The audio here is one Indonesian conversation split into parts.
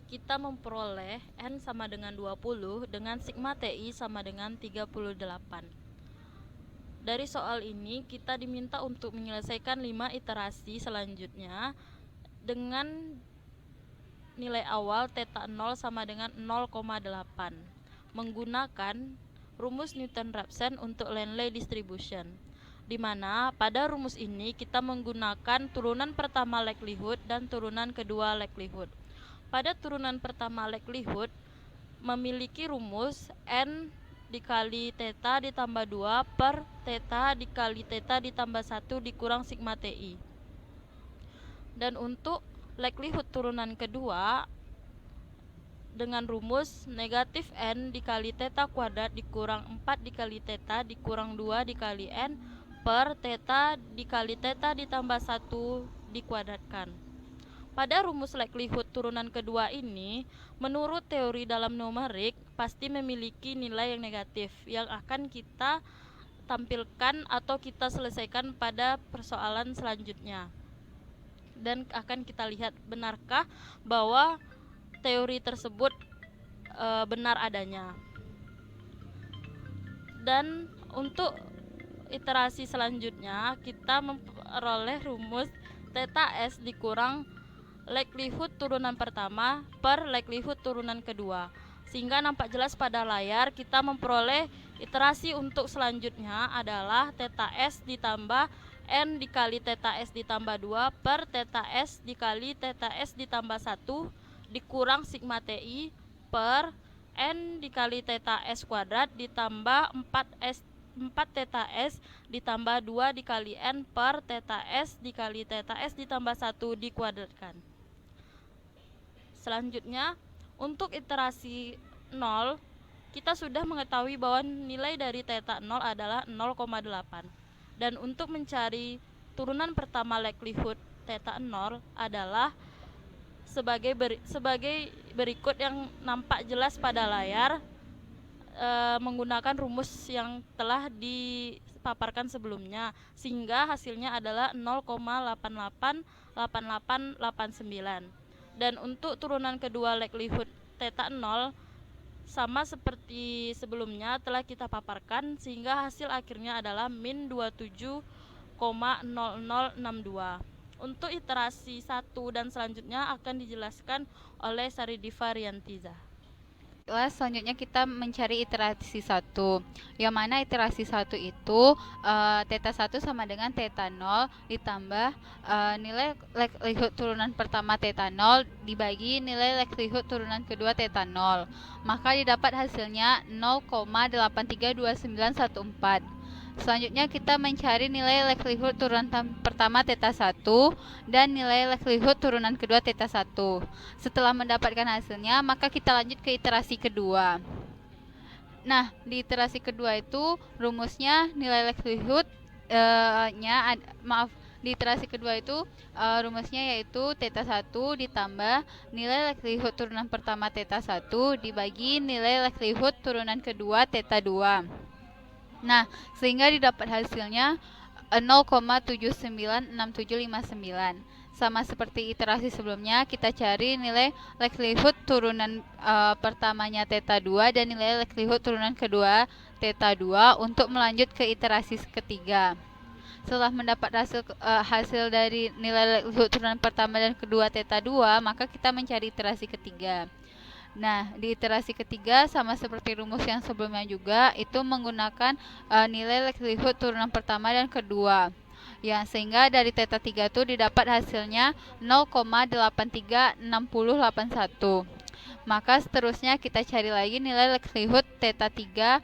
kita memperoleh N sama dengan 20 dengan sigma TI sama dengan 38. Dari soal ini kita diminta untuk menyelesaikan 5 iterasi selanjutnya dengan nilai awal theta 0 sama dengan 0,8 menggunakan rumus Newton-Raphson untuk Landé distribution, di mana pada rumus ini kita menggunakan turunan pertama likelihood dan turunan kedua likelihood. Pada turunan pertama likelihood memiliki rumus N dikali theta ditambah 2 per theta dikali theta ditambah 1 dikurang sigma TI. Dan untuk likelihood turunan kedua dengan rumus negatif N dikali theta kuadrat dikurang 4 dikali theta dikurang 2 dikali N per theta dikali theta ditambah 1 dikuadratkan. Pada rumus likelihood turunan kedua ini, menurut teori dalam numerik, pasti memiliki nilai yang negatif yang akan kita tampilkan atau kita selesaikan pada persoalan selanjutnya. Dan akan kita lihat benarkah bahwa teori tersebut benar adanya. Dan untuk iterasi selanjutnya, kita memperoleh rumus theta S dikurang likelihood turunan pertama per likelihood turunan kedua, sehingga nampak jelas pada layar. Kita memperoleh iterasi untuk selanjutnya adalah theta S ditambah N dikali theta S ditambah 2 per theta S dikali theta S ditambah 1 dikurang sigma TI per N dikali theta S kuadrat ditambah 4 theta S ditambah 2 dikali N per theta S dikali theta S ditambah 1 dikuadratkan. Selanjutnya, untuk iterasi 0, kita sudah mengetahui bahwa nilai dari theta 0 adalah 0,8. Dan untuk mencari turunan pertama likelihood theta 0 adalah sebagai berikut yang nampak jelas pada layar menggunakan rumus yang telah dipaparkan sebelumnya, sehingga hasilnya adalah 0,888889. Dan untuk turunan kedua likelihood theta 0 sama seperti sebelumnya telah kita paparkan, sehingga hasil akhirnya adalah min 27,0062. Untuk iterasi 1 dan selanjutnya akan dijelaskan oleh Saridiva Riantiza. Selanjutnya kita mencari iterasi 1, yang mana iterasi 1 itu theta 1 sama dengan theta 0 ditambah nilai likelihood turunan pertama theta 0 dibagi nilai likelihood turunan kedua theta 0, maka didapat hasilnya 0,832914. Selanjutnya kita mencari nilai likelihood turunan pertama theta 1 dan nilai likelihood turunan kedua theta 1. Setelah mendapatkan hasilnya, maka kita lanjut ke iterasi kedua. Nah, di iterasi kedua itu rumusnya nilai likelihood di iterasi kedua itu rumusnya yaitu theta 1 ditambah nilai likelihood turunan pertama theta 1 dibagi nilai likelihood turunan kedua theta 2. Nah, sehingga didapat hasilnya 0,796759. Sama seperti iterasi sebelumnya, kita cari nilai likelihood turunan pertamanya theta 2 dan nilai likelihood turunan kedua theta 2 untuk melanjut ke iterasi ketiga. Setelah mendapat hasil dari nilai likelihood turunan pertama dan kedua theta 2, maka kita mencari iterasi ketiga. Nah, di iterasi ketiga sama seperti rumus yang sebelumnya juga, itu menggunakan nilai likelihood turunan pertama dan kedua. Ya, sehingga dari theta 3 itu didapat hasilnya 0,836081. Maka seterusnya kita cari lagi nilai likelihood theta 3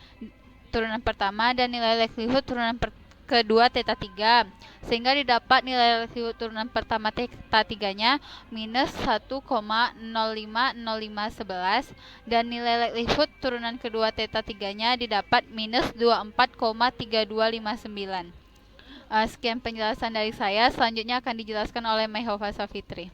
turunan pertama dan nilai likelihood turunan kedua theta 3, sehingga didapat nilai likelihood turunan pertama theta 3-nya minus 1,050511 dan nilai likelihood turunan kedua theta 3-nya didapat minus 24,3259. Sekian penjelasan dari saya. Selanjutnya akan dijelaskan oleh Mayhova Safitri.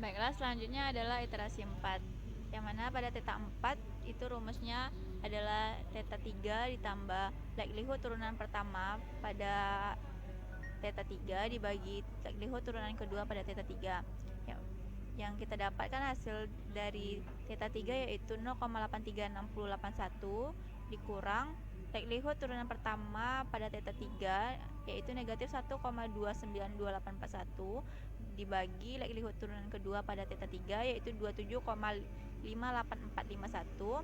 Baiklah, selanjutnya adalah iterasi 4, yang mana pada theta 4 itu rumusnya adalah theta 3 ditambah likelihood turunan pertama pada theta 3 dibagi likelihood turunan kedua pada theta 3, yang kita dapatkan hasil dari theta 3 yaitu 0,83681 dikurang likelihood turunan pertama pada theta 3 yaitu negatif 1,292841 dibagi likelihood turunan kedua pada theta 3 yaitu 27,58451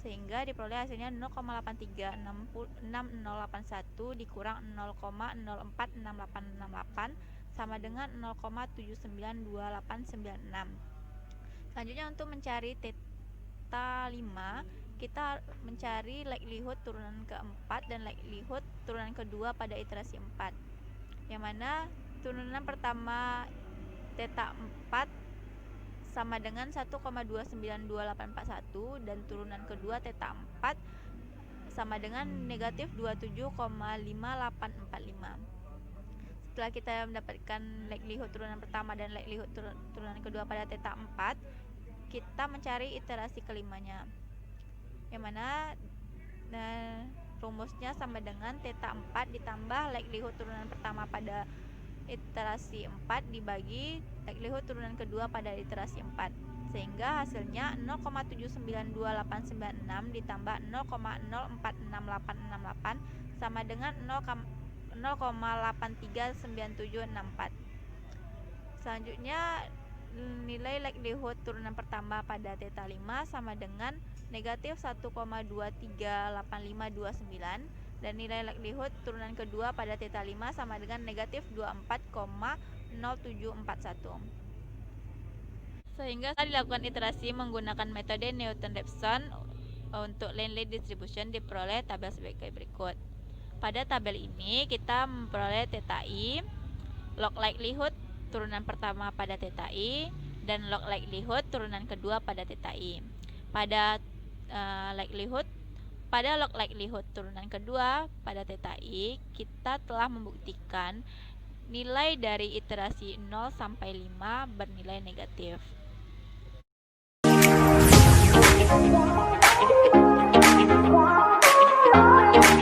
sehingga diperoleh hasilnya 0,836081 dikurang 0,046868 sama dengan 0,792896. Selanjutnya untuk mencari theta 5 kita mencari likelihood turunan keempat dan likelihood turunan kedua pada iterasi 4, yang mana turunan pertama theta 4 sama dengan 1,292841 dan turunan kedua theta 4 sama dengan negatif 27,5845. Setelah kita mendapatkan likelihood turunan pertama dan likelihood turunan kedua pada theta 4, kita mencari iterasi kelimanya, yang mana rumusnya sama dengan theta 4 ditambah likelihood turunan pertama pada iterasi 4 dibagi likelihood turunan kedua pada iterasi 4, sehingga hasilnya 0,792896 ditambah 0,046868 sama dengan 0,839764. Selanjutnya nilai likelihood turunan pertama pada theta 5 sama dengan negatif 1,238529 dan nilai likelihood turunan kedua pada theta 5 sama dengan negatif 24,0741. Sehingga setelah dilakukan iterasi menggunakan metode Newton-Raphson untuk Landry distribution diperoleh tabel sebagai berikut. Pada tabel ini kita memperoleh theta I, log likelihood turunan pertama pada theta I, dan log likelihood turunan kedua pada theta I. Pada log likelihood turunan kedua pada theta I, kita telah membuktikan nilai dari iterasi 0 sampai 5 bernilai negatif.